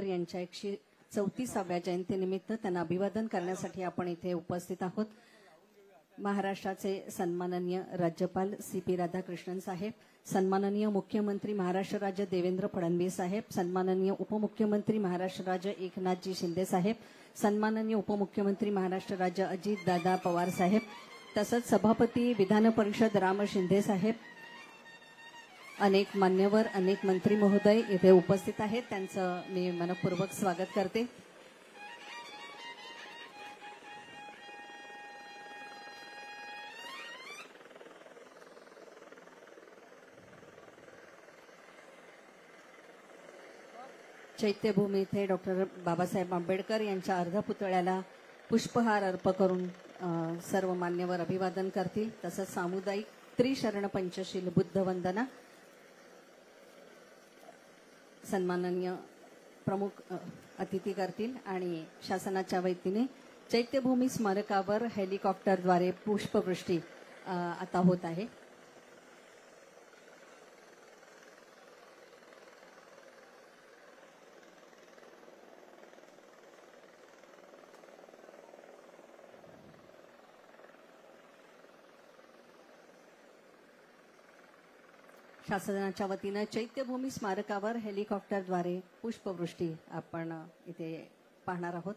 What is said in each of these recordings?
यांच्या 134व्या जयंतीनिमित्त त्यांना अभिवादन करण्यासाठी आपण इथे उपस्थित आहोत। महाराष्ट्राचे सन्माननीय राज्यपाल CP राधाकृष्णन साहेब, सन्माननीय मुख्यमंत्री महाराष्ट्र राज्य देवेंद्र फडणवीस साहेब, सन्माननीय उपमुख्यमंत्री महाराष्ट्र राज्य एकनाथजी शिंदे साहेब, सन्माननीय उपमुख्यमंत्री महाराष्ट्र राज्य अजित दादा पवार साहेब, तसंच सभापती विधान परिषद राम शिंदे साहेब, अनेक मान्यवर, अनेक मंत्री महोदय इथे उपस्थित आहेत। त्यांचं मी मनपूर्वक स्वागत करते। चैत्यभूमी इथे डॉक्टर बाबासाहेब आंबेडकर यांच्या अर्धपुतळ्याला पुष्पहार अर्पण करून सर्व मान्यवर अभिवादन करतील। तसंच सामुदायिक त्रिशरण पंचशील बुद्ध वंदना सन्माननीय प्रमुख अतिथी करतील आणि शासनाच्या वतीने चैत्यभूमी स्मारकावर हेलिकॉप्टरद्वारे पुष्पवृष्टी आता होत आहे। शासनाच्या वतीने चैत्यभूमी स्मारकावर हेलिकॉप्टरद्वारे पुष्पवृष्टी आपण इथे पाहणार आहोत।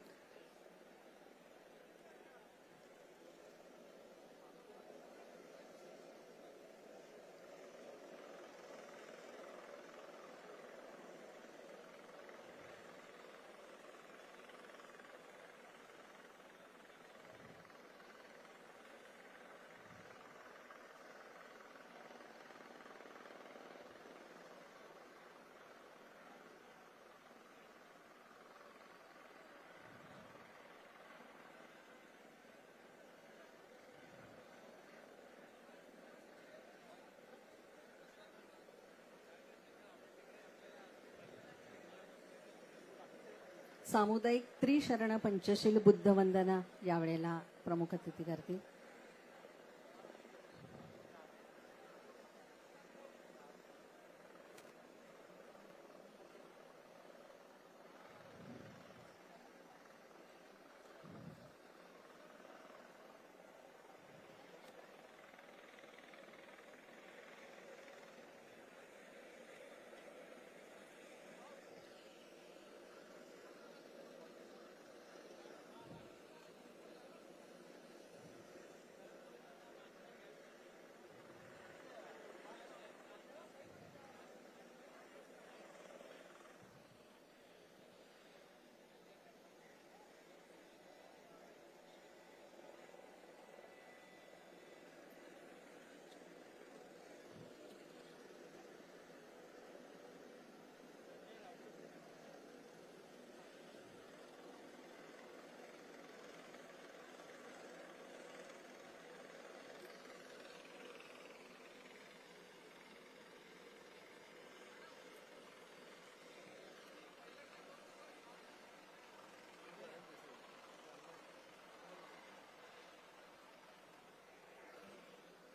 सामुदायिक त्रिशरण पंचशील बुद्ध वंदना यावेळेला प्रमुख अतिथी करतील।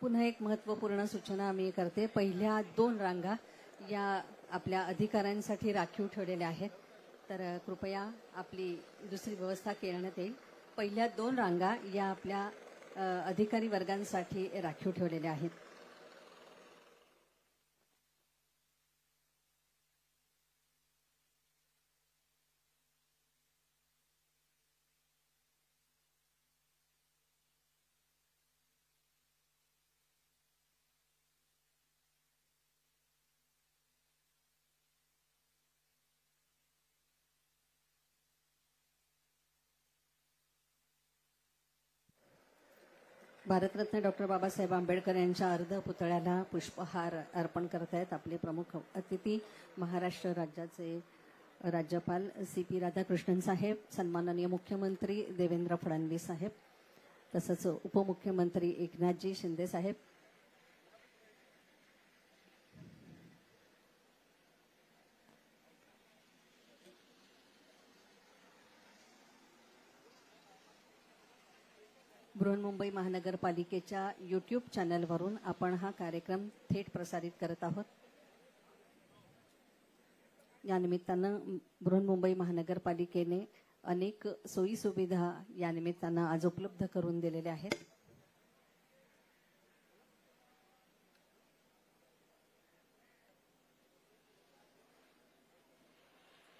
पुन्हा एक महत्त्वपूर्ण सूचना आम्ही करते। पहिल्या 2 रांगा या आपल्या अधिकाऱ्यांसाठी राखीव ठेवलेल्या आहेत, तर कृपया आपली दुसरी व्यवस्था करण्यात येईल। पहिल्या 2 रांगा या आपल्या अधिकारी वर्गांसाठी राखीव ठेवलेल्या आहेत। भारतरत्न डॉक्टर बाबासाहेब आंबेडकर यांच्या अर्धपुतळ्याला पुष्पहार अर्पण करत आहेत आपले प्रमुख अतिथी महाराष्ट्र राज्याचे राज्यपाल CP राधाकृष्णन साहेब, सन्माननीय मुख्यमंत्री देवेंद्र फडणवीस साहेब, तसंच उपमुख्यमंत्री एकनाथजी शिंदे साहेब, बृहन्मुंबई महानगरपालिकेच्या YouTube चॅनलवरून आपण हा कार्यक्रम थेट प्रसारित करत आहोत। या निमित्तानं बृहन्मुंबई महानगरपालिकेने अनेक सोयी सुविधा या निमित्तानं आज उपलब्ध करून दिलेल्या आहेत.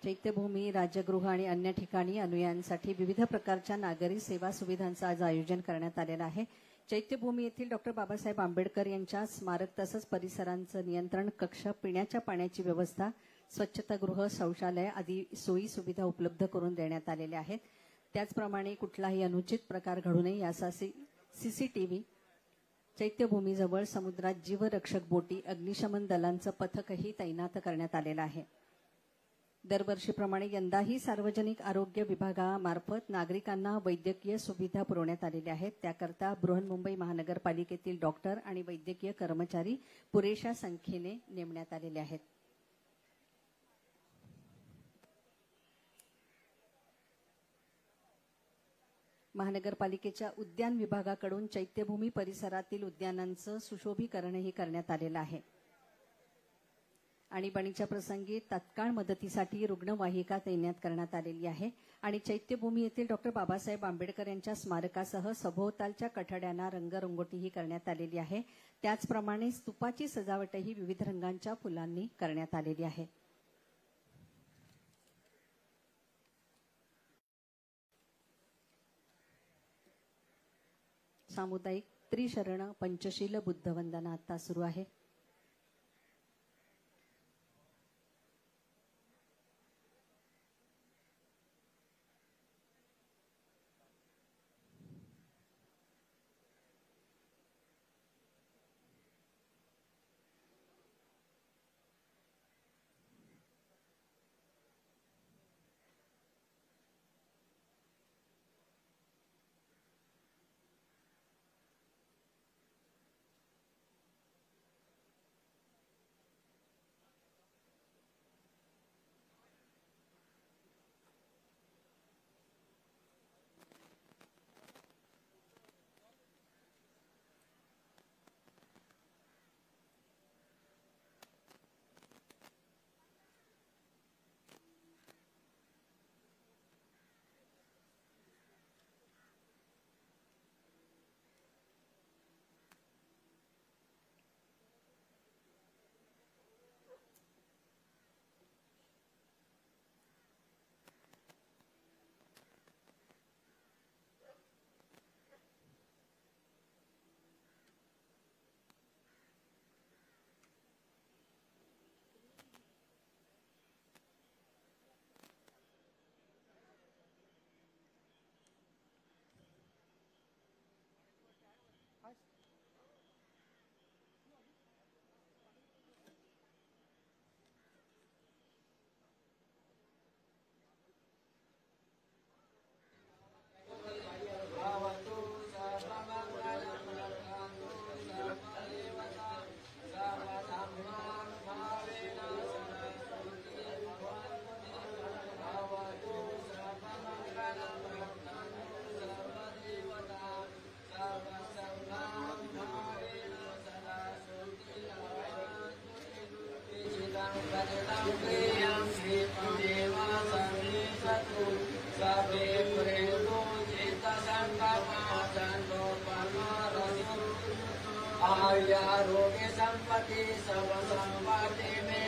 चैत्यभूमी, राजगृह आणि अन्य ठिकाणी अनुयायांसाठी विविध प्रकारच्या नागरी सेवा सुविधांचं आज आयोजन करण्यात आलेलं आहे. चैत्यभूमी येथील डॉक्टर बाबासाहेब आंबेडकर यांच्या स्मारक तसंच परिसरांचं नियंत्रण कक्ष, पिण्याच्या पाण्याची व्यवस्था, स्वच्छतागृह, शौचालय आदी सोयी सुविधा उपलब्ध करून देण्यात आलेल्या आहेत. त्याचप्रमाणे कुठलाही अनुचित प्रकार घडू नये यासाठी सीसीटीव्ही, चैत्यभूमीजवळ समुद्रात जीवरक्षक बोटी, अग्निशमन दलांचं पथकही तैनात करण्यात आलेलं आहे. दरवर्षीप्रमाणे यंदाही सार्वजनिक आरोग्य विभागामार्फत नागरिकांना वैद्यकीय सुविधा पुरवण्यात आलेल्या आहेत. त्याकरता बृहन्मुंबई महानगरपालिकेतील डॉक्टर आणि वैद्यकीय कर्मचारी पुरेशा संख्येने नेमण्यात आलेले आहेत. महानगरपालिकेच्या उद्यान विभागाकडून चैत्यभूमी परिसरातील उद्यानांचं सुशोभीकरणही करण्यात आलेलं आहे. आणीबाणीच्या प्रसंगी तत्काळ मदतीसाठी रुग्णवाहिका तैनात करण्यात आलेली आहे. आणि चैत्यभूमी येथील डॉक्टर बाबासाहेब आंबेडकर यांच्या स्मारकासह सभोवतालच्या कठड्यांना रंगरंगोटीही करण्यात आलेली आहे. त्याचप्रमाणे स्तूपाची सजावटही विविध रंगांच्या फुलांनी करण्यात आलेली आहे. सामुदायिक त्रिशरण पंचशील बुद्धवंदना आता सुरू आहे. आरोग्य संपत्ति सब संपत्ति में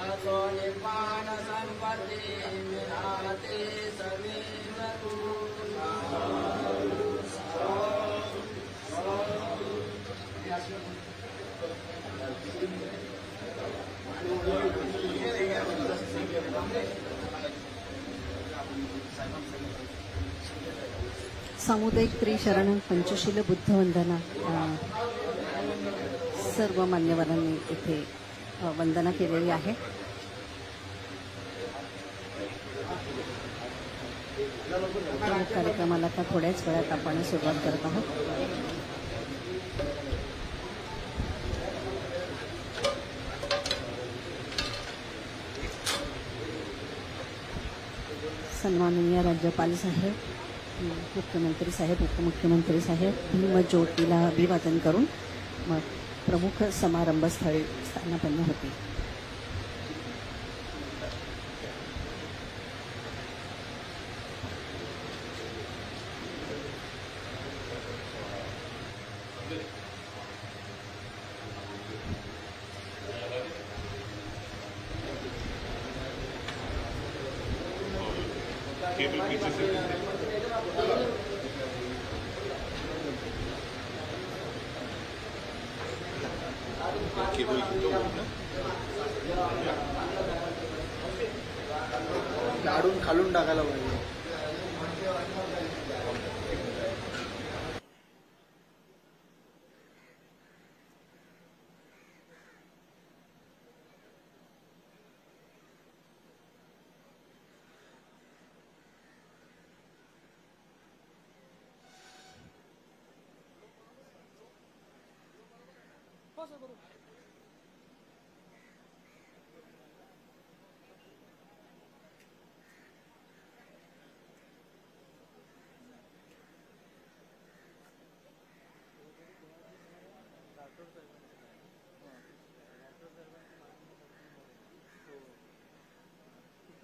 अतो निर्वाण संपत्ति मिलाते सभी सामुदायिक त्रिशरण पंचशील बुद्धवंदना सर्व मान्यवरांनी इथे वंदना केलेली आहे. कार्यक्रमाला आता थोड्याच वेळात आपण सुरुवात करत आहोत. सन्माननीय राज्यपाल साहेब, मुख्यमंत्री साहेब, उपमुख्यमंत्री साहेब भीमज्योतीला अभिवादन करून मग प्रमुख समारंभस्थळी स्थानापन्न होते. लाडून खालून टाकायला पाहिजे.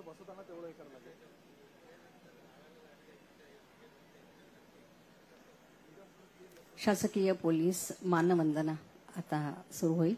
बसवताना तेवढं हे करायला लागेल. शासकीय पोलीस मानवंदना आता सुरू होईल.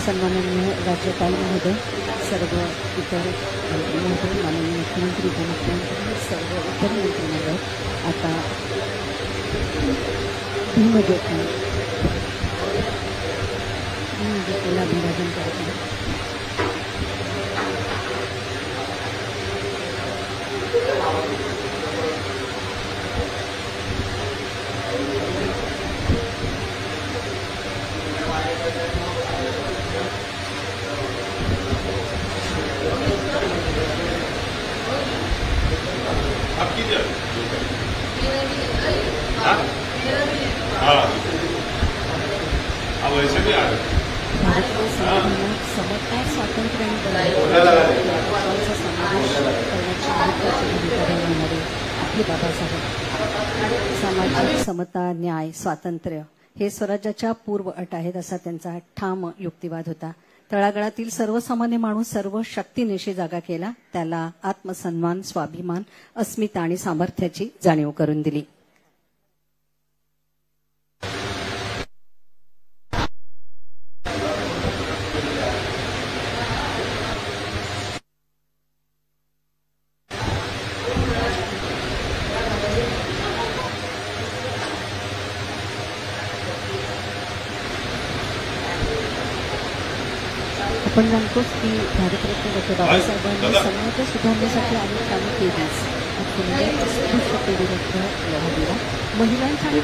सन्माननीय राज्यपाल महोदय सर्व इतर मंत्री, माननीय मुख्यमंत्री, उपमुख्यमंत्री, सर्व इतर मंत्रिमंडळ आता भीमज्योतीला अभिवादन करत आहेत. भारतीय संविधानात समता, स्वातंत्र्य आणि समावेश करण्याची महत्त्वाची भूमिका बजावणारे आपले बाबासाहेब. सामाजिक समता, न्याय, स्वातंत्र्य हे स्वराज्याच्या पूर्व अट आहेत असा त्यांचा ठाम युक्तिवाद होता. तळागाळातील सर्वसामान्य माणूस सर्व शक्तीनिशी जागा केला, त्याला आत्मसन्मान, स्वाभिमान, अस्मिता आणि सामर्थ्याची जाणीव करून दिली. आपण जाणतोच की भारतरत्न डॉक्टर बाबासाहेबांनी समाज सुधारण्यासाठी अनेक कामे केली. उत्कृष्ट पिढीरत्न लढा दिला. महिलांच्या आणि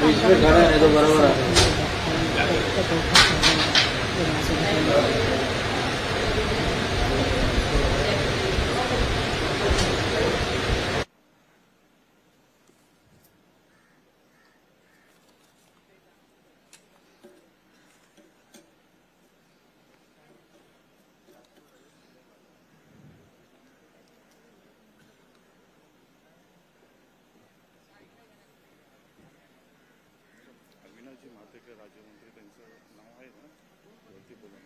राज्यमंत्री त्यांचं नाव आहे ना वरती बोला.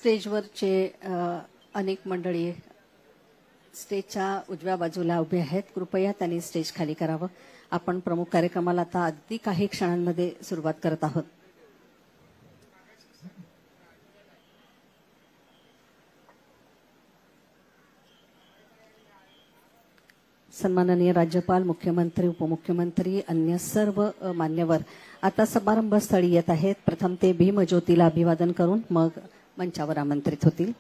स्टेजवरचे अनेक मंडळी स्टेजच्या उजव्या बाजूला उभे आहेत. कृपया त्यांनी स्टेज खाली करावं. आपण प्रमुख कार्यक्रमाला आता अगदी काही क्षणांमध्ये सुरुवात करत आहोत. सन्माननीय राज्यपाल, मुख्यमंत्री, उपमुख्यमंत्री, अन्य सर्व मान्यवर आता समारंभस्थळी येत आहेत. प्रथम ते भीमज्योतीला अभिवादन करून मग मंचावर आमंत्रित होतील.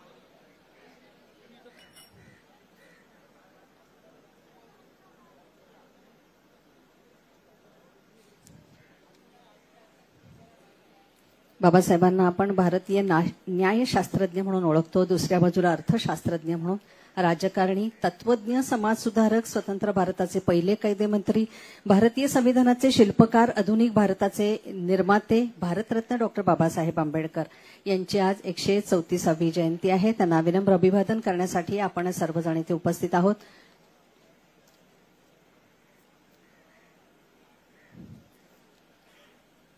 बाबासाहेबांना आपण भारतीय न्यायशास्त्रज्ञ म्हणून ओळखतो. दुसऱ्या बाजूला अर्थशास्त्रज्ञ म्हणून, राजकारणी, तत्वज्ञ, समाजसुधारक, स्वतंत्र भारताचे पहिले कायदेमंत्री, भारतीय संविधानाचे शिल्पकार, आधुनिक भारताचे निर्माते, भारतरत्न डॉक्टर बाबासाहेब आंबेडकर यांची आज 134वी जयंती आहे. त्यांना विनम्र अभिवादन करण्यासाठी आपण सर्वजण इथे उपस्थित आहोत.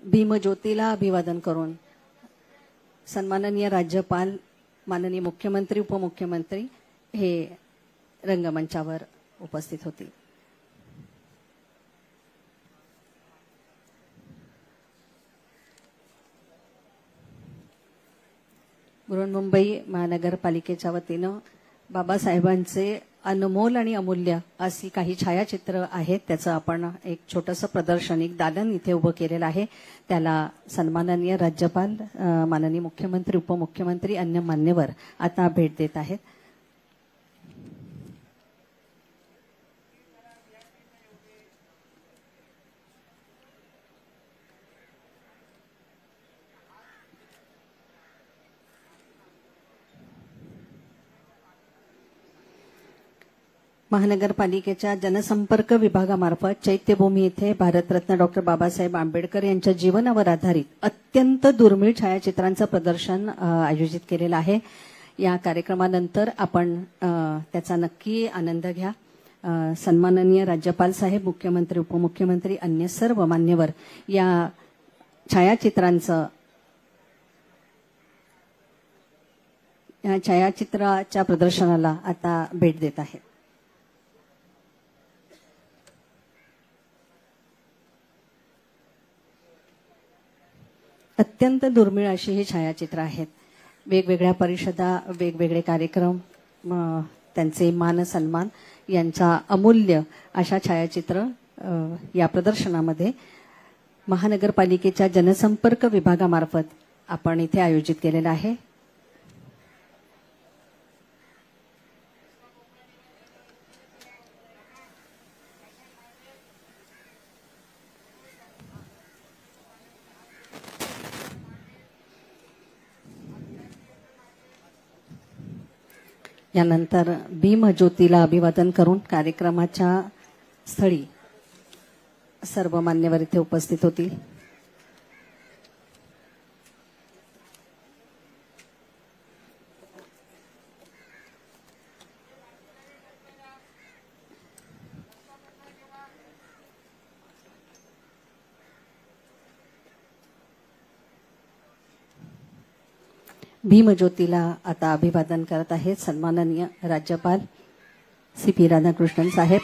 भीमज्योतीला अभिवादन करून सन्माननीय राज्यपाल, माननीय मुख्यमंत्री, उपमुख्यमंत्री हे रंगमंचावर उपस्थित होतील. बृहन्मुंबई महानगरपालिकेच्या वतीनं बाबासाहेबांचे अनमोल आणि अमूल्य अशी काही छायाचित्र आहेत. त्याचं आपण एक छोटंसं प्रदर्शन, एक दालन इथे उभं केलेलं आहे. त्याला सन्माननीय राज्यपाल, माननीय मुख्यमंत्री, उपमुख्यमंत्री, अन्य मान्यवर आता भेट देत आहेत. महानगरपालिकेच्या जनसंपर्क विभागामार्फत चैत्यभूमी येथे भारतरत्न डॉक्टर बाबासाहेब आंबेडकर यांच्या जीवनावर आधारित अत्यंत दुर्मिळ छायाचित्रांचं प्रदर्शन आयोजित केलेलं आहे. या कार्यक्रमानंतर आपण त्याचा नक्की आनंद घ्या. सन्माननीय राज्यपाल साहेब, मुख्यमंत्री, उपमुख्यमंत्री, अन्य सर्व मान्यवर या छायाचित्राच्या प्रदर्शनाला आता भेट देत आहेत. अत्यंत दुर्मिळ अशी ही छायाचित्र आहेत. वेगवेगळ्या परिषदा, वेगवेगळे कार्यक्रम, त्यांचे मान सन्मान यांचा अमूल्य अशा छायाचित्र या प्रदर्शनामध्ये महानगरपालिकेच्या जनसंपर्क विभागामार्फत आपण इथे आयोजित केलेलं आहे. यानंतर भीमज्योतीला अभिवादन करून कार्यक्रमाच्या स्थळी सर्व मान्यवर इथे उपस्थित होतील. भीमज्योतीला आता अभिवादन करत आहेत सन्माननीय राज्यपाल CP Radhakrishnan Saheb.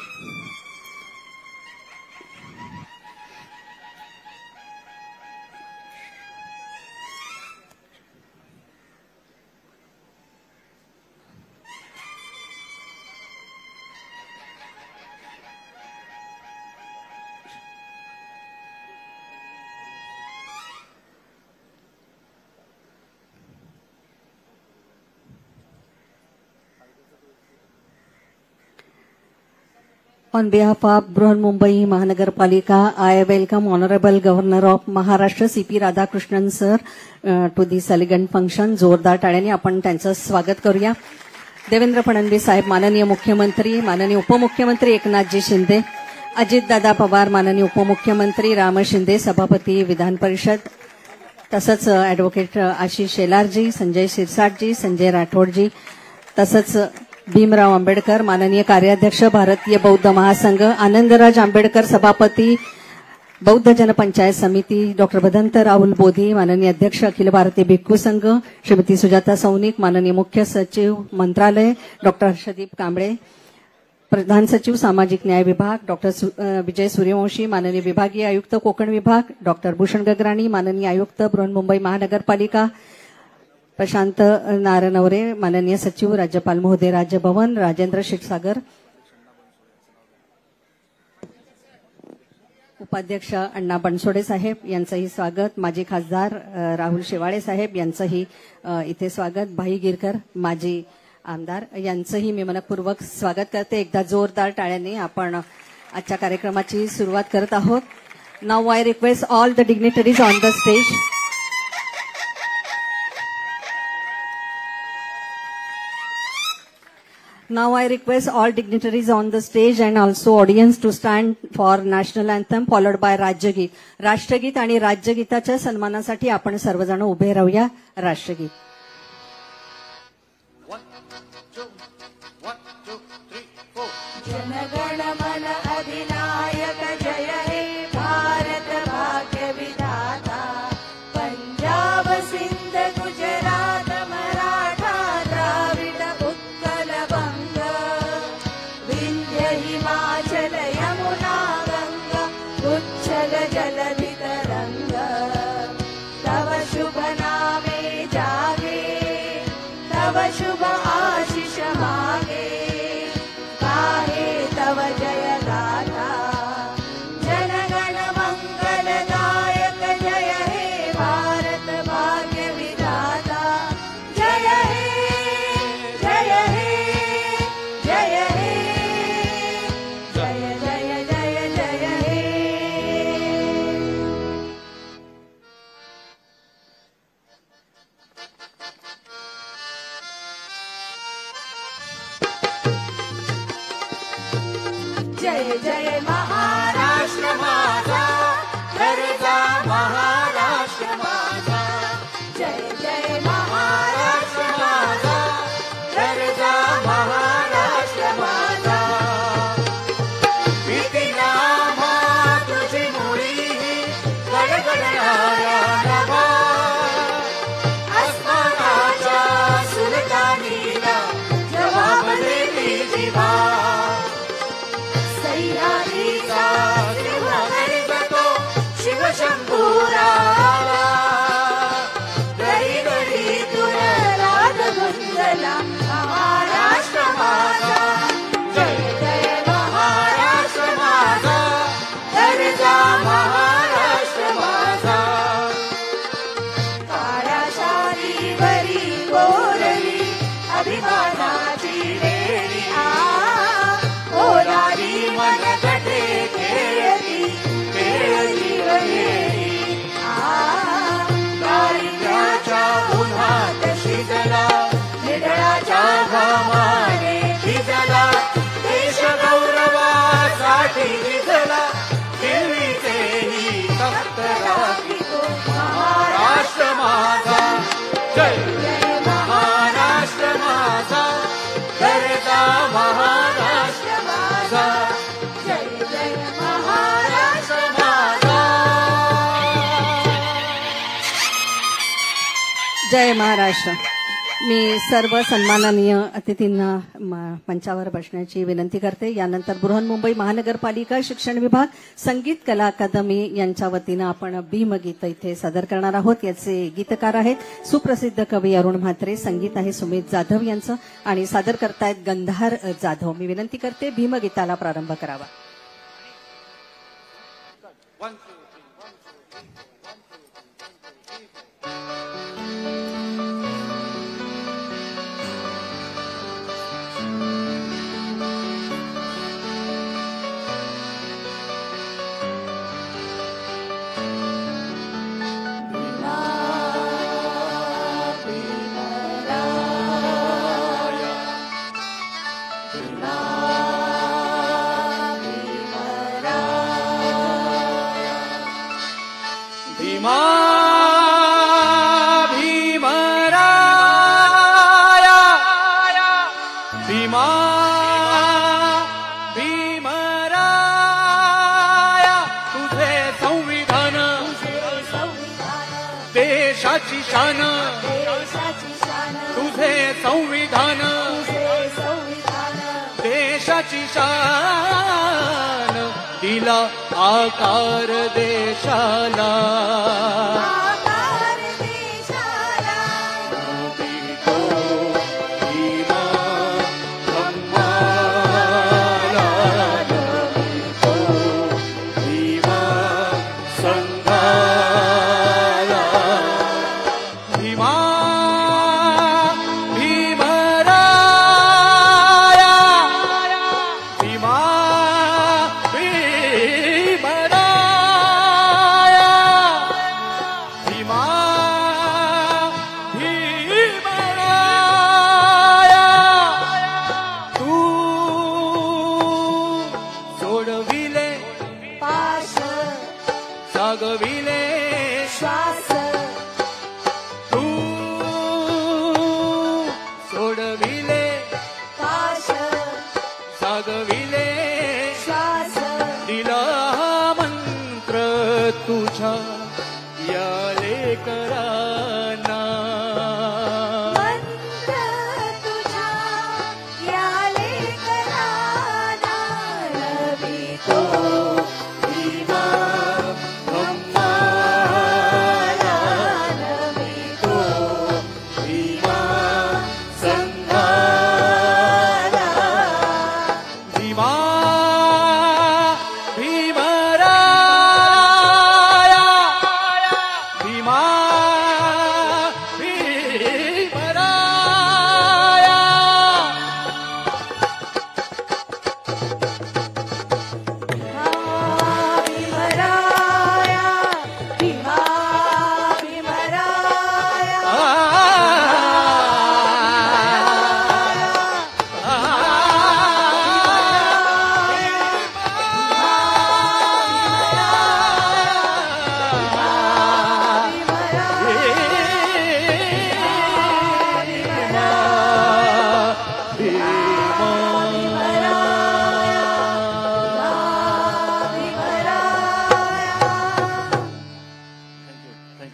On behalf of Brihanmumbai Mahanagarapalikha, I welcome Honorable Governor of Maharashtra CP Radhakrishnan sir to this elegant function. जोरदार टाळ्यांनी आपण त्यांचं स्वागत करूया. देवेंद्र फडणवीस साहेब, माननीय मुख्यमंत्री, माननीय उपमुख्यमंत्री एकनाथजी शिंदे, अजितदादा पवार, माननीय उपमुख्यमंत्री, राम शिंदे, सभापती विधान परिषद, तसंच ॲडव्होकेट आशिष शेलारजी, संजय शिरसाटजी, संजय राठोडजी, तसंच भीमराव आंबेडकर, माननीय कार्याध्यक्ष भारतीय बौद्ध महासंघ, आनंदराज आंबेडकर, सभापती बौद्ध जनपंचायत समिती, डॉक्टर भदंत राहुल बोधी, माननीय अध्यक्ष अखिल भारतीय भिक्खू संघ, श्रीमती सुजाता सौनिक, माननीय मुख्य सचिव मंत्रालय डॉक्टर हर्षदीप कांबळे, प्रधान सचिव सामाजिक न्याय विभाग डॉक्टर विजय सूर्यवंशी, माननीय विभागीय आयुक्त कोकण विभाग डॉक्टर भूषण गगराणी, माननीय आयुक्त बृहन्मुंबई महानगरपालिका प्रशांत नारनवरे, माननीय सचिव राज्यपाल महोदय राजभवन राजेंद्र क्षीरसागर, उपाध्यक्ष अण्णा बनसोडे साहेब यांचंही स्वागत, माजी खासदार राहुल शेवाळे साहेब यांचंही इथे स्वागत, भाई गिरकर माजी आमदार यांचंही मी मनपूर्वक स्वागत करते. एकदा जोरदार टाळ्यांनी आपण आजच्या कार्यक्रमाची सुरुवात करत आहोत. Now I request all the dignitaries on the stage. Now I request all dignitaries on the stage and also audience to stand for national anthem followed by राज्यगीत. राष्ट्रगीत आणि राज्यगीताच्या सन्मानासाठी आपण सर्वजण उभे राहूया. राष्ट्रगीत. जनगण मन अधिनायक जय हे भारत भाग्य विधाता. पंजाब सिंध गुजरात मराठा द्राविड उत्कल बंग. विंध्य हिमाचल यमुना गंगा उच्छल जलधि तरंग. तव शुभ नामे जागे तव शुभ आशीष मागे. भारत भाग्य विधाता जय हे जय हे जय हे जय जय जय जय हे जय जय महाराष्ट्र माझा गरजा महाराष्ट्र माझा जय जय महाराष्ट्र माझा गरजा महाराष्ट्र माझा विधिनामा तुझी मुळी गडगडणाऱ्या नभा अस्मानाच्या सुलतानीला जवाब देवी जिवा सह्याद्रीचा सिंह गर्जतो शिवशंभूराला घरी घरीतून राग गुंजला महाराष्ट्र माझा जय जय महाराष्ट्र माझा गरजा महाराष्ट्र माझा काळ्या शालीवरी कोरली अभिमानाची वेळी ओलारी मन गटे खेळली खेळली वहेरी दारिद्र्याच्या उन्हात शिजला निधळाच्या घामाने भिजला देश गौरवासाठी भिजला दिल्लीचेही तख्त राखितो महाराष्ट्र माझा जय जय महाराष्ट्र माझा गरजा महाराष्ट्र माझा जय जय महाराष्ट्र माझा जय महाराष्ट्र. मी सर्व सन्माननीय अतिथींना मंचावर बसण्याची विनंती करते. यानंतर बृहन्मुंबई महानगरपालिका शिक्षण विभाग संगीत कला अकादमी यांच्या वतीनं आपण भीमगीत इथे सादर करणार आहोत. याचे गीतकार आहेत सुप्रसिद्ध कवी अरुण म्हात्रे, संगीत आहे सुमित जाधव यांचं आणि सादर करतायत गंधार जाधव. मी विनंती करते भीमगीताला प्रारंभ करावा. देशाची शान तुझे संविधान देशाची शान दिला आकार देशाला तुझ्या या लेख भीमा भीमराया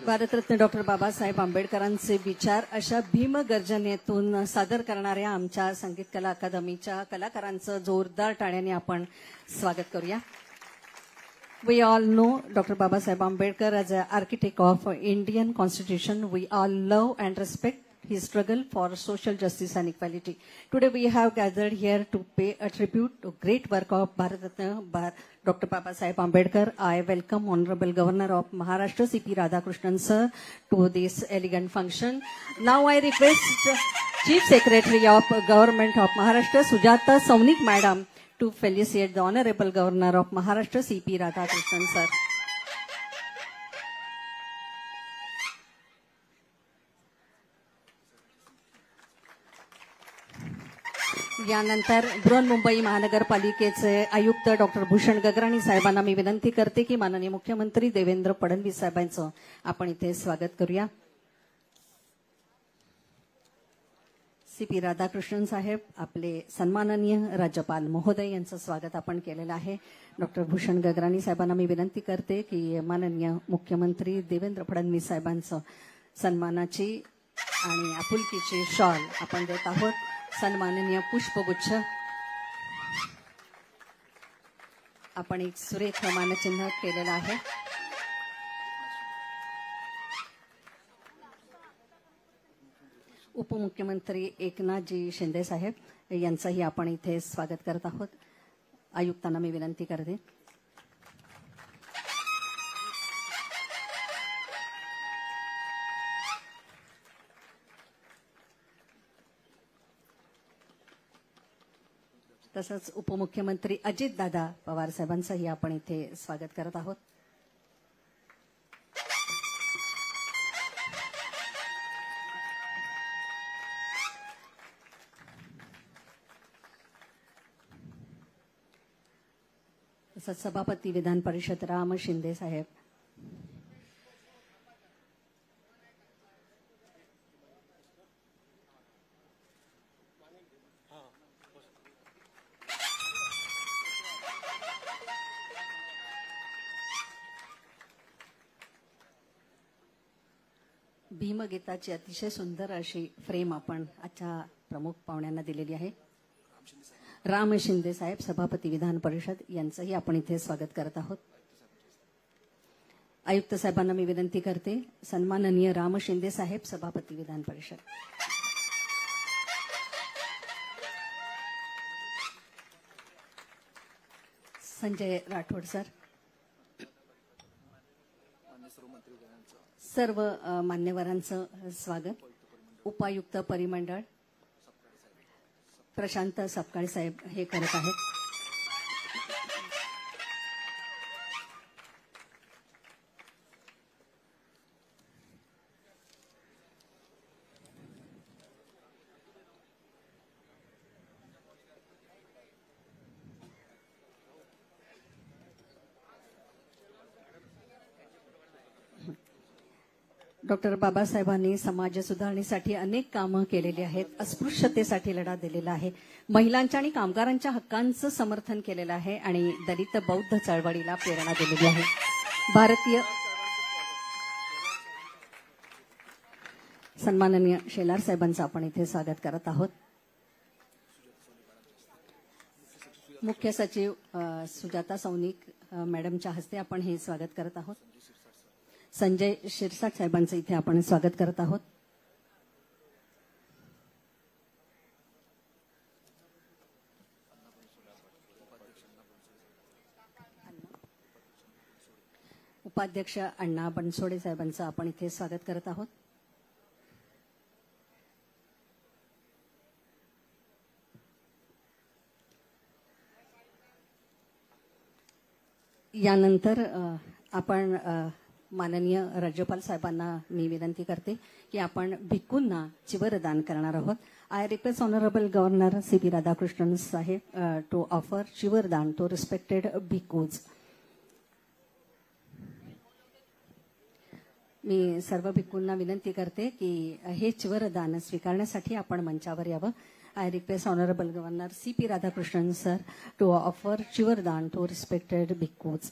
भारतरत्न डॉक्टर बाबासाहेब आंबेडकरांचे विचार अशा भीमगर्जनेतून सादर करणाऱ्या आमच्या संगीत कला अकादमीच्या कलाकारांचं जोरदार टाळ्याने आपण स्वागत करूया. We all know Dr. Babasaheb Ambedkar as an architect of Indian Constitution. We all love and respect his struggle for social justice and equality. Today we have gathered here to pay a tribute to great work of Bharat Ratna Dr. Babasaheb Ambedkar. I welcome Honorable Governor of Maharashtra C.P. Radhakrishnan sir to this elegant function. Now I request Chief Secretary of Government of Maharashtra Sujata Saunik Madam to felicitate the Honorable Governor of Maharashtra C.P. Radhakrishnan sir. यानंतर बृहन्मुंबई महानगरपालिकेचे आयुक्त doctor Bhushan Gagrani साहेबांना मी विनंती करते की माननीय मुख्यमंत्री देवेंद्र फडणवीस साहेबांचं आपण इथे स्वागत करूया. सी.पी. राधाकृष्णन साहेब आपले सन्माननीय राज्यपाल महोदय यांचं स्वागत आपण केलेलं आहे. डॉक्टर भूषण गगराणी साहेबांना मी विनंती करते की माननीय मुख्यमंत्री देवेंद्र फडणवीस साहेबांचं सन्मानाची आणि आपुलकीची शॉल आपण देत आहोत. सन्माननीय पुष्पगुच्छ आपण एक सुरेख मानचिन्ह केलेलं आहे. उपमुख्यमंत्री एकनाथजी शिंदे साहेब यांचंही आपण इथे स्वागत करत आहोत. आयुक्तांना मी विनंती करते. तसंच उपमुख्यमंत्री अजितदादा पवार साहेबांचंही आपण इथे स्वागत करत आहोत. तसंच सभापती विधान परिषद राम शिंदे साहेब, भीमगीताची अतिशय सुंदर अशी फ्रेम आपण आजच्या प्रमुख पाहुण्यांना दिलेली आहे. राम शिंदे साहेब सभापती विधान परिषद यांचंही आपण इथे स्वागत करत आहोत. आयुक्त साहेबांना मी विनंती करते. सन्माननीय राम शिंदे साहेब सभापती विधान परिषद. संजय राठोड सर. सर्व मान्यवरांचं स्वागत. उपायुक्त परिमंडळ प्रशांत सपकाळे साहेब हे करत आहेत. डॉक्टर बाबासाहेबांनी समाज सुधारणेसाठी अनेक कामं केलेली आहेत. अस्पृश्यतेसाठी लढा दिलेला आहे. महिलांच्या आणि कामगारांच्या हक्कांचं समर्थन केलेलं आहे आणि दलित बौद्ध चळवळीला प्रेरणा दिलेली आहे. भारतीय सन्माननीय शेलार साहेबांचं आपण इथे स्वागत करत आहोत. मुख्य सचिव सुजाता सौनिक मॅडमच्या हस्ते आपण हे स्वागत करत आहोत. संजय शिरसाट साहेबांचं इथे आपण स्वागत करत आहोत. उपाध्यक्ष अण्णा बनसोडे साहेबांचं आपण इथे स्वागत करत आहोत. यानंतर आपण माननीय राज्यपाल साहेबांना मी विनंती करते की आपण भिक्खूंना चिवरदान करणार आहोत. I request honourable governor CP Radhakrishnan साहेब टू ऑफर चिवरदान टू रिस्पेक्टेड भिक्खूज. मी सर्व भिक्खूंना विनंती करते की हे चिवरदान स्वीकारण्यासाठी आपण मंचावर यावं. I request honourable governor CP Radhakrishnan sir to offer चिवरदान टू रिस्पेक्टेड भिक्खूज.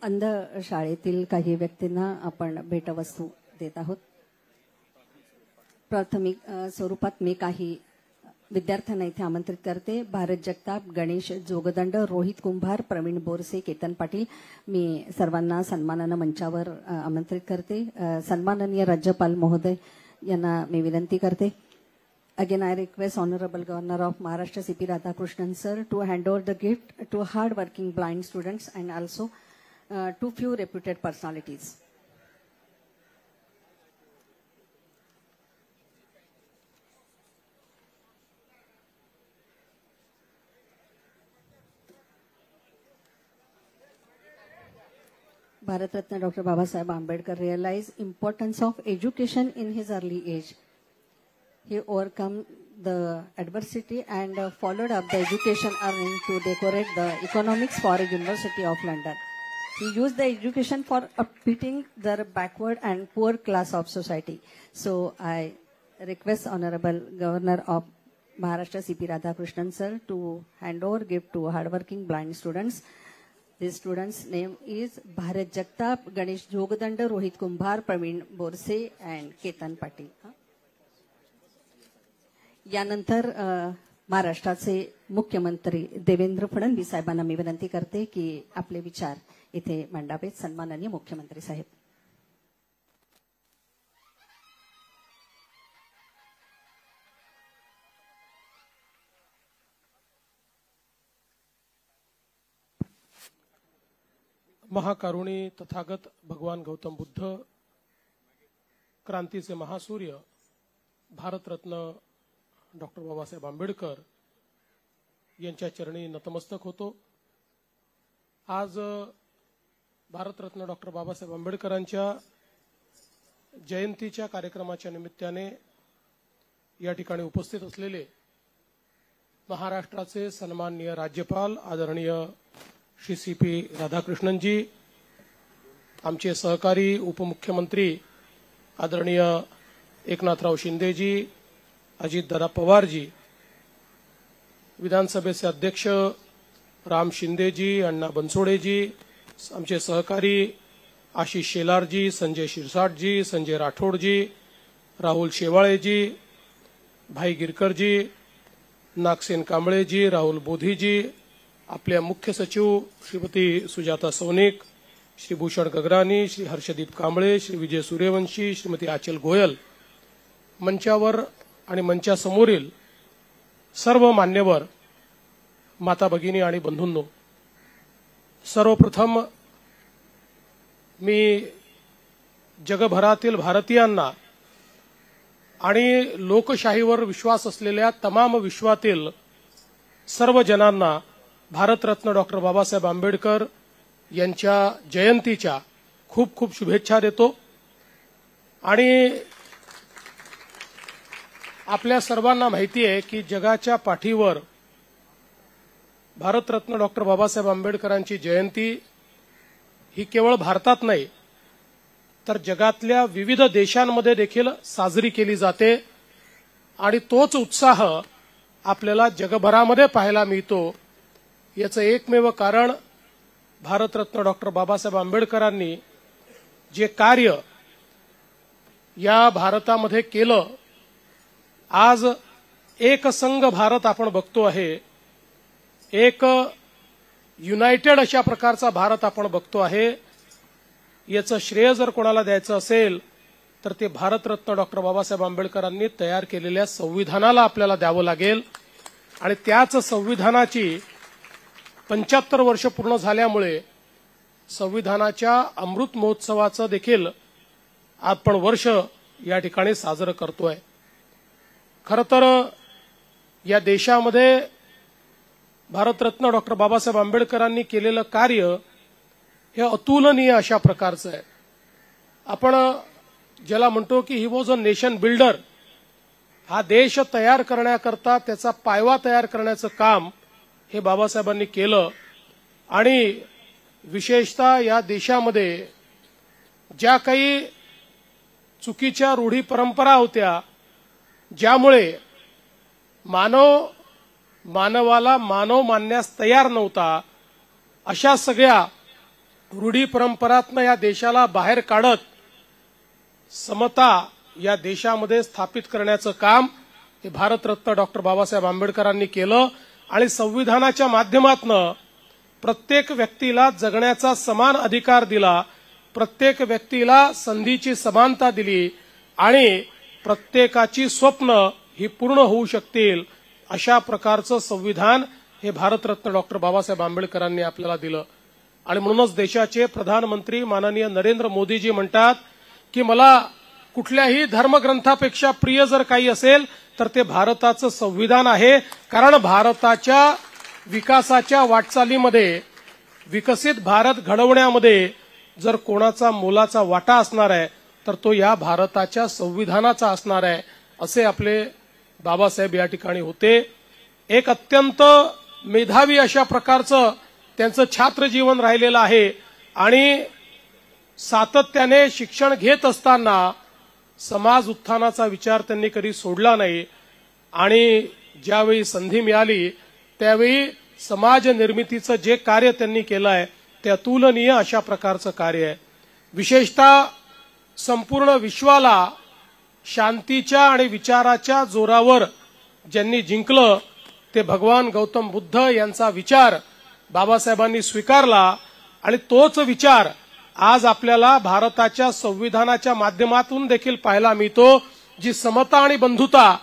अंध शाळेतील काही व्यक्तींना आपण भेटवस्तू देत आहोत. प्राथमिक स्वरूपात मी काही विद्यार्थ्यांना इथे आमंत्रित करते. भारत जगताप, गणेश जोगदंड, रोहित कुंभार, प्रवीण बोरसे, केतन पाटील. मी सर्वांना सन्मानानं मंचावर आमंत्रित करते. सन्माननीय राज्यपाल महोदय यांना मी विनंती करते. Again, I request Honorable Governor of Maharashtra CP Radhakrishnan sir to hand over the gift to hard-working blind students and also to few reputed personalities. Bharat Ratna Dr. Babasaheb Ambedkar realized importance of education in his early age. He overcome the adversity and followed up the education earning to decorate the economics for a University of London. He used the education for uplifting the backward and poor class of society. So I request Honorable Governor of Maharashtra CP Radhakrishnan sir to hand over gift to hardworking blind students. These students' name is Bharat Jagtap, Ganesh Jogadanda, Rohit Kumbhar, Praveen Borse and Ketan Patil. यानंतर महाराष्ट्राचे मुख्यमंत्री देवेंद्र फडणवीस साहेबांना मी विनंती करते की आपले विचार इथे मांडावेत. सन्माननीय मुख्यमंत्री साहेब. महाकारुणी तथागत भगवान गौतम बुद्ध, क्रांतीचे महासूर्य भारतरत्न डॉक्टर बाबासाहेब आंबेडकर यांच्या चरणी नतमस्तक होतो. आज भारतरत्न डॉक्टर बाबासाहेब आंबेडकरांच्या जयंतीच्या कार्यक्रमाच्या निमित्ताने या ठिकाणी उपस्थित असलेले महाराष्ट्राचे सन्माननीय राज्यपाल आदरणीय श्री CP राधाकृष्णनजी, आमचे सहकारी उपमुख्यमंत्री आदरणीय एकनाथराव शिंदेजी, अजितदादा पवारजी, विधानसभेचे अध्यक्ष राम शिंदेजी, अण्णा बनसोडेजी, आमचे सहकारी आशिष शेलारजी, संजय शिरसाटजी, संजय राठोडजी, राहुल शेवाळेजी, भाई गिरकरजी, नागसेन कांबळेजी, राहुल बोधीजी, आपल्या मुख्य सचिव श्रीमती सुजाता सौनिक, श्री भूषण गगरानी, श्री हर्षदीप कांबळे, श्री विजय सूर्यवंशी, श्रीमती आचल गोयल, मंचावर आणि मंचासमोरील सर्व मान्यवर, माता भगिनी आणि बंधूंनो, सर्वप्रथम मी जगभरातील भारतीयांना आणि लोकशाहीवर विश्वास असलेल्या तमाम विश्वातील सर्व जनांना भारतरत्न डॉक्टर बाबासाहेब आंबेडकर यांच्या जयंतीच्या खूप खूप शुभेच्छा देतो. आणि आपल्या सर्वांना माहिती आहे की जगाच्या पाठीवर भारतरत्न डॉक्टर बाबासाहेब आंबेडकरांची जयंती ही केवळ भारतात नाही तर जगातल्या विविध देशांमध्ये देखील साजरी केली जाते. आणि तोच उत्साह आपल्याला जगभरामध्ये पाहायला मिळतो. याचं एकमेव कारण भारतरत्न डॉक्टर बाबासाहेब आंबेडकरांनी जे कार्य या भारतामध्ये केलं, आज एक संघ भारत आपण बघतो आहे, एक युनायटेड अशा प्रकारचा भारत आपण बघतो आहे. याचं श्रेय जर कोणाला द्यायचं असेल तर ते भारतरत्न डॉक्टर बाबासाहेब आंबेडकरांनी तयार केलेल्या संविधानाला आपल्याला द्यावं लागेल. आणि त्याच संविधानाची 75 वर्ष पूर्ण झाल्यामुळे संविधानाच्या अमृत महोत्सवाचं देखील आपण वर्ष या ठिकाणी साजरं करतोय. खरं तर या देशामध्ये भारतरत्न डॉक्टर बाबासाहेब आंबेडकरांनी केलेलं कार्य हे अतुलनीय अशा प्रकारचं आहे. आपण ज्याला म्हणतो की he was a nation builder, हा देश तयार करण्याकरता त्याचा पायवा तयार करण्याचं काम हे बाबासाहेबांनी केलं. आणि विशेषतः या देशामध्ये ज्या काही चुकीच्या रूढी परंपरा होत्या, ज्यामुळे मानवाला मानव मानण्यास तयार नव्हता, अशा सगळ्या रूढी परंपरातनं या देशाला बाहेर काढत समता या देशामध्ये स्थापित करण्याचं काम हे भारतरत्न डॉक्टर बाबासाहेब आंबेडकरांनी केलं. आणि संविधानाच्या माध्यमातनं प्रत्येक व्यक्तीला जगण्याचा समान अधिकार दिला, प्रत्येक व्यक्तीला संधीची समानता दिली आणि प्रत्येकाची स्वप्न ही पूर्ण होऊ शकतील अशा प्रकारचं संविधान हे भारतरत्न डॉक्टर बाबासाहेब आंबेडकरांनी आपल्याला दिलं. आणि म्हणूनच देशाचे प्रधानमंत्री माननीय नरेंद्र मोदीजी म्हणतात की मला कुठल्याही धर्मग्रंथापेक्षा प्रिय जर काही असेल तर ते भारताचं संविधान आहे. कारण भारताच्या विकासाच्या वाटचालीमध्ये, विकसित भारत घडवण्यामध्ये जर कोणाचा मोलाचा वाटा असणार आहे तर तो या भारताच्या संविधानाचा असणार आहे, असे आपले बाबासाहेब या ठिकाणी होते. एक अत्यंत मेधावी अशा प्रकारचं त्यांचं छात्र जीवन राहिलेलं आहे. आणि सातत्याने शिक्षण घेत असताना समाज उत्थानाचा विचार त्यांनी कधी सोडला नाही. आणि ज्यावेळी संधी मिळाली त्यावेळी समाज निर्मितीचं जे कार्य त्यांनी केलं आहे ते अतुलनीय अशा प्रकारचं कार्य आहे. विशेषतः संपूर्ण विश्वाला शांतीच्या आणि विचाराच्या जोरावर ज्यांनी जिंकलं ते भगवान गौतम बुद्ध यांचा विचार बाबासाहेबांनी स्वीकारला. आणि तोच विचार आज आपल्याला भारताच्या संविधानाच्या माध्यमातून देखील पाहायला मिळतो. जी समता आणि बंधुता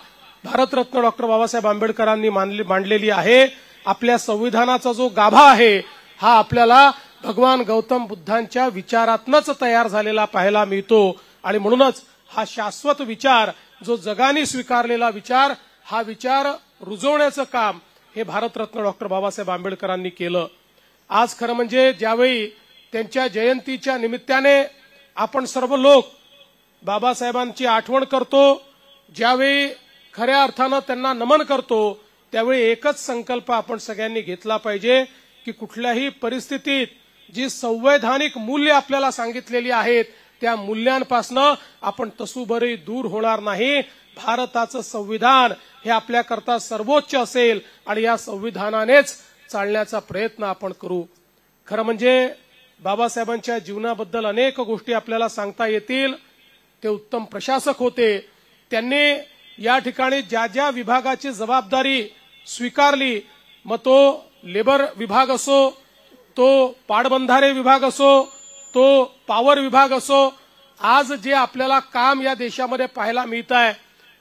भारतरत्न डॉक्टर बाबासाहेब आंबेडकरांनी मांडलेली आहे, आपल्या संविधानाचा जो गाभा आहे हा आपल्याला भगवान गौतम बुद्धांच्या विचारातनच तयार झालेला पाहायला मिळतो. आणि म्हणूनच हा शाश्वत विचार, जो जगाने स्वीकारलेला विचार, हा विचार रुजवण्याचं काम हे भारतरत्न डॉक्टर बाबासाहेब आंबेडकरांनी केलं. आज खरं म्हणजे ज्यावेळी त्यांच्या जयंतीच्या निमित्ताने आपण सर्व लोक बाबासाहेबांची आठवण करतो, ज्यावेळी खऱ्या अर्थानं त्यांना नमन करतो, त्यावेळी एकच संकल्प आपण सगळ्यांनी घेतला पाहिजे की कुठल्याही परिस्थितीत जी संवैधानिक मूल्य आपल्याला सांगितलेली आहेत त्या मूल्यांपासनं आपण तसूभरही दूर होणार नाही. भारताचं संविधान हे आपल्याकरता सर्वोच्च असेल आणि या संविधानानेच चालण्याचा प्रयत्न आपण करू. खरं म्हणजे बाबासाहेबांच्या जीवनाबद्दल अनेक गोष्टी आपल्याला सांगता येतील. ते उत्तम प्रशासक होते. त्यांनी या ठिकाणी ज्या ज्या विभागाची जबाबदारी स्वीकारली, मग तो लेबर विभाग असो, तो पाटबंधारे विभाग असो, तो पॉवर विभाग असो, आज जे आपल्याला काम या देशामध्ये पाहायला मिळत आहे,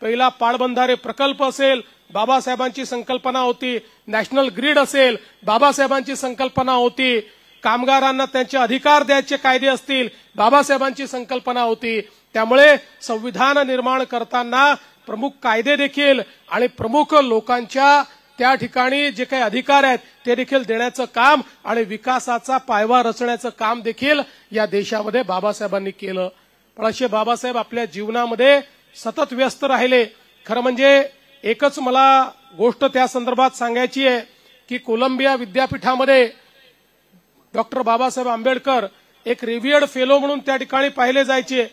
पहिला पाटबंधारे प्रकल्प असेल, बाबासाहेबांची संकल्पना होती. नॅशनल ग्रीड असेल, बाबासाहेबांची संकल्पना होती. कामगारांना त्यांचे अधिकार द्यायचे कायदे असतील, बाबासाहेबांची संकल्पना होती. त्यामुळे संविधान निर्माण करताना प्रमुख कायदे देखील आणि प्रमुख लोकांच्या त्या ठिकाणी जे काही अधिकार आहेत ते देखील देण्याचं काम आणि विकासाचा पायवा रचण्याचं काम देखील या देशामध्ये बाबासाहेबांनी केलं. पण असे बाबासाहेब आपल्या जीवनामध्ये सतत व्यस्त राहिले. खरं म्हणजे एकच मला गोष्ट त्या संदर्भात सांगायची आहे की कोलंबिया विद्यापीठामध्ये डॉक्टर बाबासाहेब आंबेडकर एक रिव्हियर्ड फेलो म्हणून त्या ठिकाणी पाहिले जायचे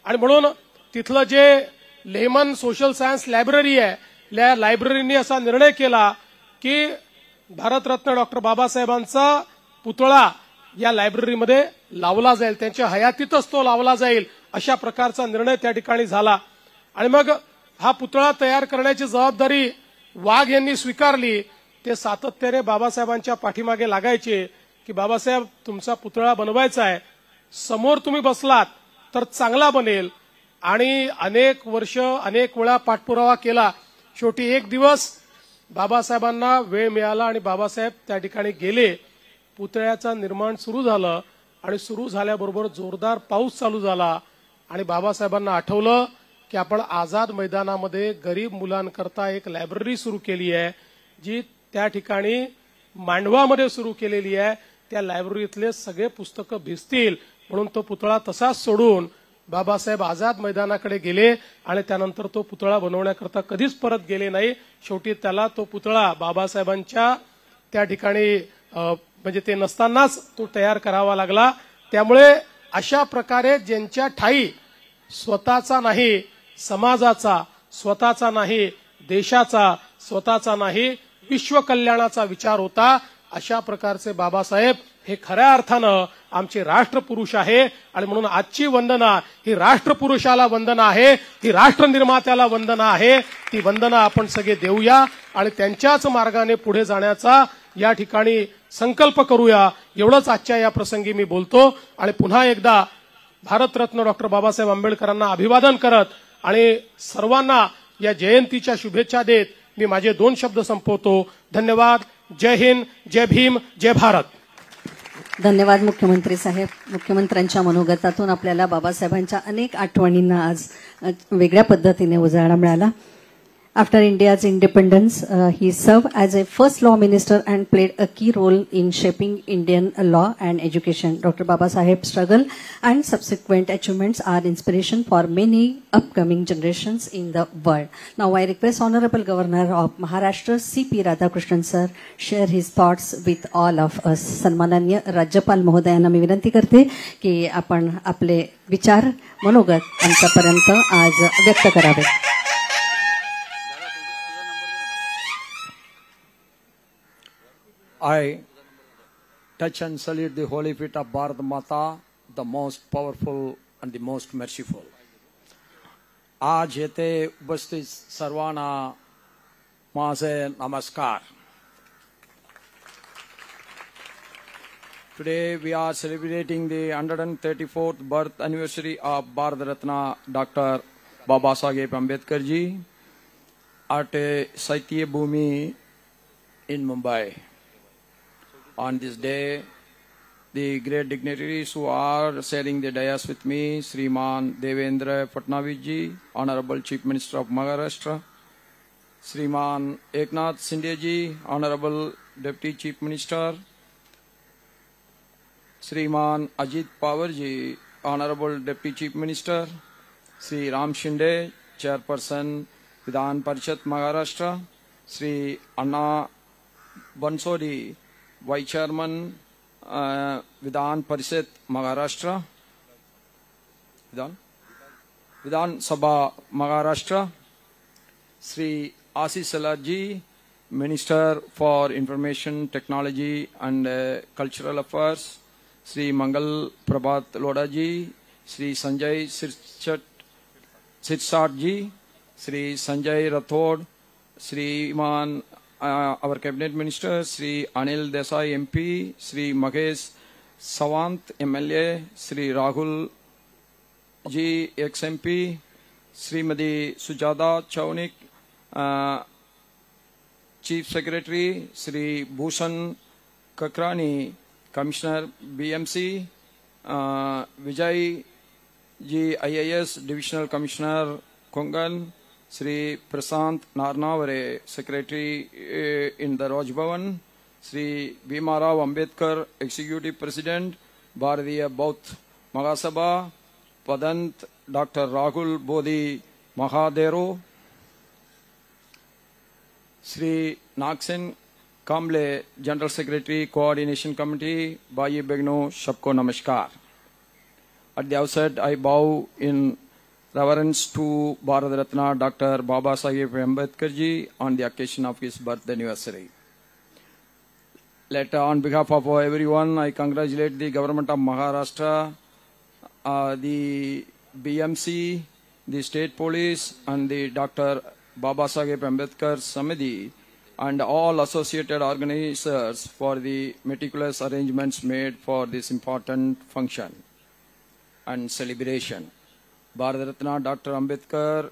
आणि म्हणून तिथलं जे लेमन सोशल सायन्स लायब्ररी आहे, त्या लायब्ररीने असा निर्णय केला की भारतरत्न डॉक्टर बाबासाहेबांचा पुतळा या लायब्ररीमध्ये लावला जाईल, त्यांच्या हयातीतच तो लावला जाईल, अशा प्रकारचा निर्णय त्या ठिकाणी झाला. आणि मग हा पुतळा तयार करण्याची जबाबदारी वाघ यांनी स्वीकारली. ते सातत्याने बाबासाहेबांच्या पाठीमागे लागायचे की बाबासाहेब तुमचा पुतळा बनवायचा आहे, समोर तुम्ही बसलात तर चांगला बनेल. आणि अनेक वर्ष अनेक वेळा पाठपुरावा केला. शेवटी एक दिवस बाबासाहेबांना वेळ मिळाला आणि बाबासाहेब त्या ठिकाणी गेले. पुतळ्याचं निर्माण सुरू झालं आणि सुरू झाल्याबरोबर जोरदार पाऊस चालू झाला आणि बाबासाहेबांना आठवलं की आपण आझाद मैदानामध्ये गरीब मुलांकरता एक लायब्ररी सुरू केली आहे, जी त्या ठिकाणी मांडवामध्ये सुरू केलेली आहे. त्या लायब्ररीतले सगळे पुस्तकं भिजतील म्हणून तो पुतळा तसाच सोडून बाबासाहेब आझाद मैदानाकडे गेले आणि त्यानंतर तो पुतळा बनवण्याकरता कधीच परत गेले नाही. शेवटी त्याला तो पुतळा बाबासाहेबांच्या त्या ठिकाणी म्हणजे ते नसतानाच तो तयार करावा लागला. त्यामुळे अशा प्रकारे ज्यांच्या ठाई स्वतःचा नाही समाजाचा, स्वतःचा नाही देशाचा, स्वतःचा नाही विश्व कल्याणाचा विचार होता, अशा प्रकारचे बाबासाहेब हे खऱ्या अर्थानं आमचे राष्ट्रपुरुष आहे. आणि म्हणून आजची वंदना ही राष्ट्रपुरुषाला वंदना आहे, ही राष्ट्र निर्मात्याला वंदना आहे. ती वंदना आपण सगळे देऊया आणि त्यांच्याच मार्गाने पुढे जाण्याचा या ठिकाणी संकल्प करूया. एवढंच आजच्या या प्रसंगी मी बोलतो आणि पुन्हा एकदा भारतरत्न डॉक्टर बाबासाहेब आंबेडकरांना अभिवादन करत आणि सर्वांना या जयंतीच्या शुभेच्छा देत मी माझे 2 शब्द संपवतो. धन्यवाद. जय हिंद, जय भीम, जय भारत. धन्यवाद मुख्यमंत्री साहेब. मुख्यमंत्र्यांच्या मनोगतातून आपल्याला बाबासाहेबांच्या अनेक आठवणींना आज वेगळ्या पद्धतीने उजाळा मिळाला. After India's independence, he served as a first law minister and played a key role in shaping Indian law and education. Dr. Baba Saheb's struggle and subsequent achievements are inspiration for many upcoming generations in the world. Now I request Honorable Governor of Maharashtra, C.P. Radhakrishnan sir, share his thoughts with all of us. सन्माननीय राज्यपाल महोदयांना मी विनंती करते की आपण आपले विचार मनोगत आमच्यापर्यंत आज व्यक्त करावे. I touch and salute the holy feet of Bharat Mata, the most powerful and the most merciful. आज येथे उपस्थित सर्वांना माझे नमस्कार. Today we are celebrating the 134th birth anniversary of Bharat Ratna Dr. Baba Saheb Ambedkar ji at Saitya Bhumi in Mumbai. On this day, the great dignitaries who are sharing the dais with me, Sriman Devendra Fadnavis ji, Honorable Chief Minister of Maharashtra, Sriman Eknath Shinde ji, Honorable Deputy Chief Minister, Sriman Ajit Pawar ji, Honorable Deputy Chief Minister, Sri Ram Shinde, Chairperson Vidhan Parishad Maharashtra, Sri Anna Bansodi, Vice Chairman, Vidhan Parishad, Maharashtra. Vidhan Sabha, Maharashtra. Sri Ashish Salarji, Minister for Information Technology and Cultural Affairs. Sri Mangal Prabhat Lodaji, Sri Sanjay Sirsatji, Sri Sanjay Rathod, Sri Iman, our Cabinet Minister, Sri Anil Desai MP, Sri Mahesh Sawant MLA, Sri Rahul Ji ex-MP, Srimati Sujata Chaunik, Chief Secretary, Sri Bhushan Kakrani, Commissioner BMC, Vijay Ji IAS Divisional Commissioner Kongan, Sri Prasant Narnavare, Secretary in the Raj Bhavan, Sri Bhimarao Ambedkar, Executive President, Bharatiya Bauth Mahasabha, Padant Dr. Rahul Bodhi Mahadero, Sri Naksen Kamble, General Secretary, Coordination Committee, Bhai Begno, Shabko Namaskar. At the outset, I bow in reverence to Bharat Ratna Dr. Baba Saheb Ambedkar ji on the occasion of his birth anniversary. On behalf of everyone, I congratulate the government of Maharashtra, the BMC, the state police, and the Dr. Baba Saheb Ambedkar Samiti, and all associated organizers for the meticulous arrangements made for this important function and celebration. Bharat Ratna Dr. Ambedkar,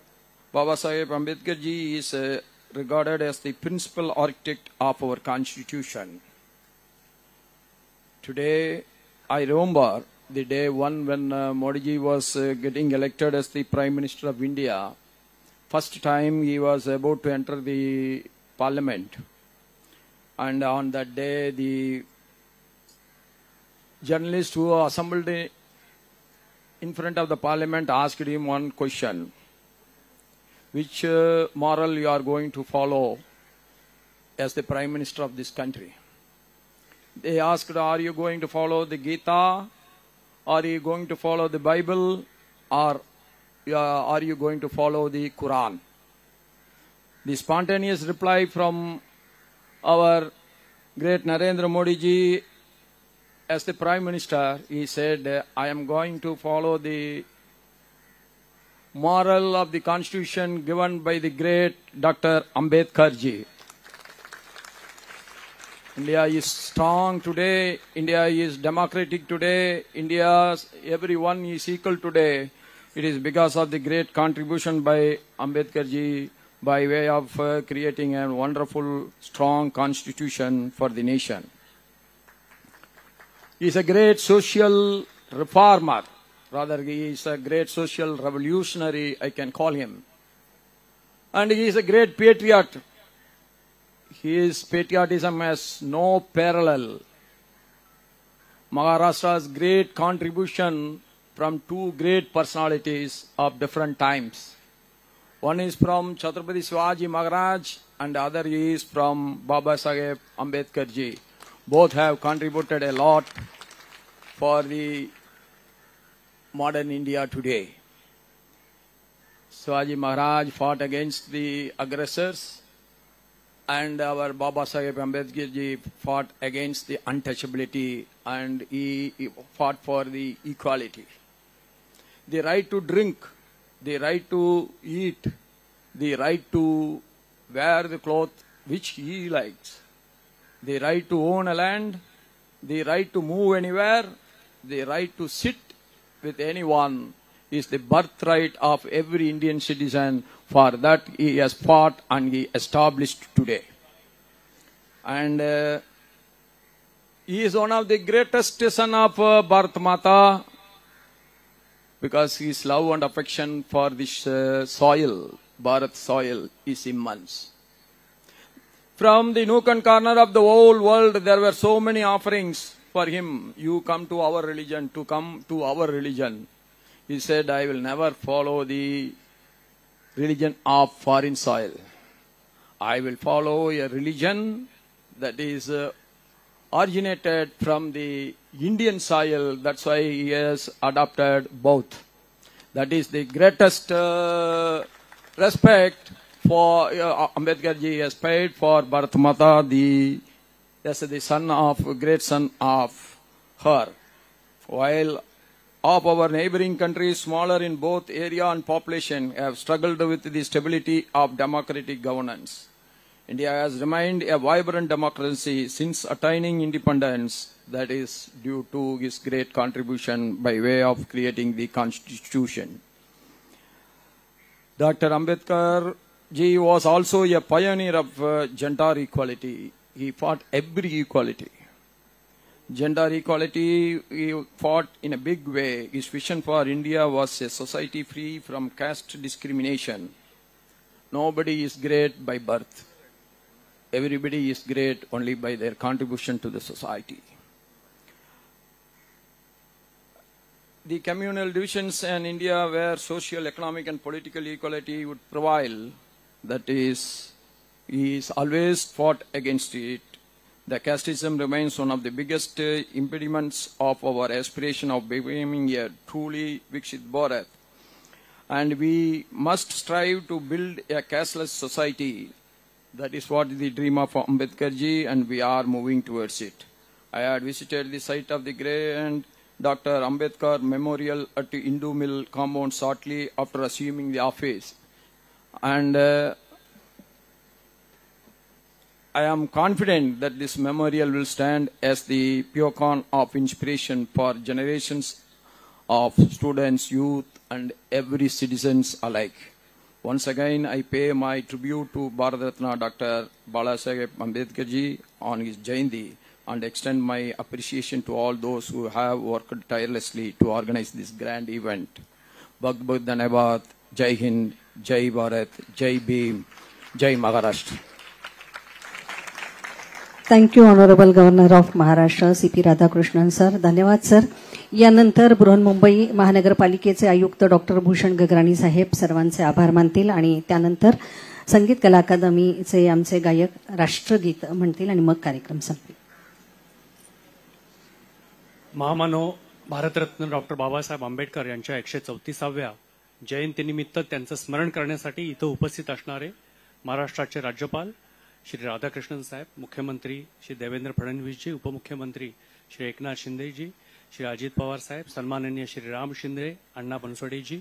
Baba Saheb Ambedkar ji is regarded as the principal architect of our constitution. Today, I remember the day one when Modi ji was getting elected as the Prime Minister of India. First time he was about to enter the Parliament. And on that day, the journalists who assembled in front of the Parliament asked him one question. Which moral you are going to follow as the Prime Minister of this country? They asked, are you going to follow the Gita? Are you going to follow the Bible? Or are you going to follow the Quran? The spontaneous reply from our great Narendra Modi ji as the Prime Minister, he said, I am going to follow the moral of the Constitution given by the great Dr. Ambedkar ji. India is strong today. India is democratic today. Everyone is equal today. It is because of the great contribution by Ambedkar ji by way of creating a wonderful, strong constitution for the nation. He is a great social reformer. Rather, he is a great social revolutionary, I can call him. And he is a great patriot. His patriotism has no parallel. Maharashtra's great contribution from two great personalities of different times. One is from Chhatrapati Shivaji Maharaj and the other is from Baba Saheb Ambedkar ji. Both have contributed a lot for the modern India today. Shivaji Maharaj fought against the aggressors, and our Baba Saheb Ambedkar ji fought against the untouchability, and he fought for the equality. The right to drink, the right to eat, the right to wear the cloth which he likes, the right to own a land, the right to move anywhere, the right to sit with anyone is the birthright of every Indian citizen. For that he has fought and he established today. And he is one of the greatest son of Bharat Mata because his love and affection for this soil, Bharat soil, is immense. From the nook and corner of the whole world, there were so many offerings for him. You come to our religion, to come to our religion. He said, I will never follow the religion of foreign soil. I will follow a religion that is originated from the Indian soil. That's why he has adopted both. That is the greatest respect for Ambedkar ji has paid for Bharat Mata, as the son of great son of her. While of our neighboring countries, smaller in both area and population, have struggled with the stability of democratic governance. India has remained a vibrant democracy since attaining independence. That is due to his great contribution by way of creating the constitution. Dr. Ambedkar ji was also a pioneer of gender equality. He fought every equality. Gender equality, he fought in a big way. His vision for India was a society free from caste discrimination. Nobody is great by birth. Everybody is great only by their contribution to the society. The communal divisions in India where social, economic and political equality would prevail, that is, he is always fought against it. The casteism remains one of the biggest impediments of our aspiration of becoming a truly Viksit Bharat. And we must strive to build a casteless society. That is what the dream of Ambedkar ji, and we are moving towards it. I had visited the site of the great Dr. Ambedkar Memorial at the Hindu Mill compound shortly after assuming the office. And I am confident that this memorial will stand as the beacon of inspiration for generations of students, youth, and every citizens alike. Once again, I pay my tribute to Bharat Ratna Dr. Balasaheb Ambedkar ji on his Jayanti and extend my appreciation to all those who have worked tirelessly to organize this grand event. Bahut bahut dhanyavad. Jai Hind, Jai Bharat, Jai Bhim, Jai Maharashtra. Thank you honourable governor of Maharashtra CP Radhakrishnan sir. धन्यवाद sir. यानंतर बृहन्मुंबई महानगरपालिकेचे आयुक्त doctor Bhushan Gagrani साहेब सर्वांचे आभार मानतील आणि त्यानंतर संगीत कला अकादमीचे आमचे गायक राष्ट्रगीत म्हणतील आणि मग कार्यक्रम संपेल. महामानव भारतरत्न डॉक्टर बाबासाहेब आंबेडकर यांच्या 134व्या जयंतीनिमित्त त्यांचं स्मरण करण्यासाठी इथं उपस्थित असणारे महाराष्ट्राचे राज्यपाल श्री राधाकृष्णन साहेब, मुख्यमंत्री श्री देवेंद्र फडणवीसजी, उपमुख्यमंत्री श्री एकनाथ शिंदेजी, श्री अजित पवार साहेब, सन्माननीय श्री राम शिंदे, अण्णा बनसोडेजी,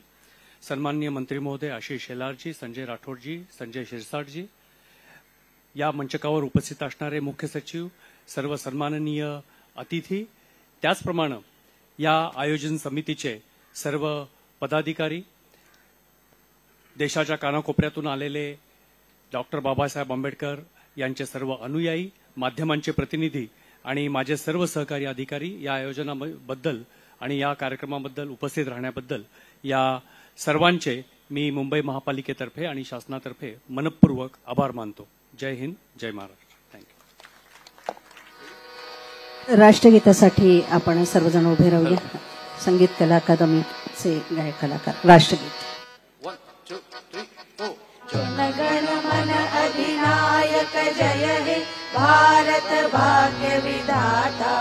सन्माननीय मंत्री महोदय आशिष शेलारजी, संजय राठोडजी, संजय शिरसाटजी, या मंचकावर उपस्थित असणारे मुख्य सचिव, सर्व सन्माननीय अतिथी, त्याचप्रमाणे या आयोजन समितीचे सर्व पदाधिकारी, देशाच्या कानाकोपऱ्यातून आलेले डॉक्टर बाबासाहेब आंबेडकर यांचे सर्व अनुयायी, माध्यमांचे प्रतिनिधी आणि माझे सर्व सहकारी अधिकारी या आयोजनाबद्दल आणि या कार्यक्रमाबद्दल उपस्थित राहण्याबद्दल या सर्वांचे मी मुंबई महापालिकेतर्फे आणि शासनातर्फे मनपूर्वक आभार मानतो. जय हिंद, जय महाराष्ट्र. थँक्यू. राष्ट्रगीतासाठी आपण सर्वजण उभे राहूया. संगीत कला अकादमीचे गायक कलाकार राष्ट्रगीत. जनगण मन अधिनायक जय हे भारत भाग्य विधाता.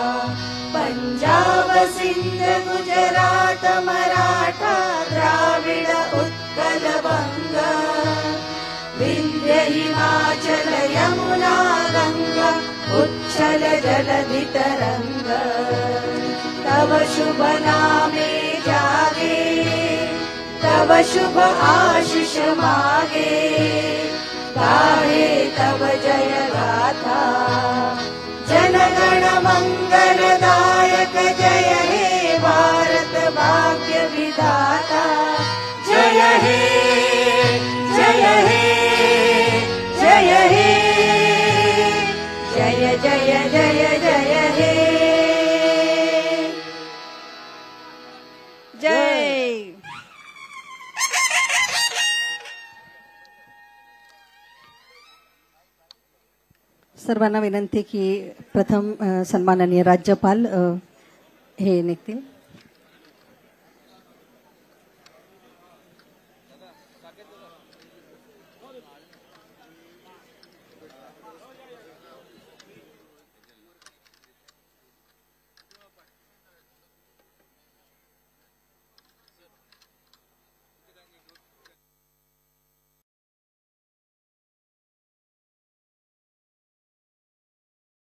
पंजाब सिंध गुजरात मराठा द्राविड उत्कल बंग. विंध्य हिमाचल यमुना गंगा उच्छल जलधि तरंग. तव शुभ नामे जागे तव शुभ आशीष मागे. गाहे तव जय गाथा जनगण मंगलदायक जय हे भारत भाग्य विधाता. जय हे जय हे जय हे जय जय जय जय हे जय. सर्वांना विनंती की प्रथम सन्माननीय राज्यपाल हे निघतील.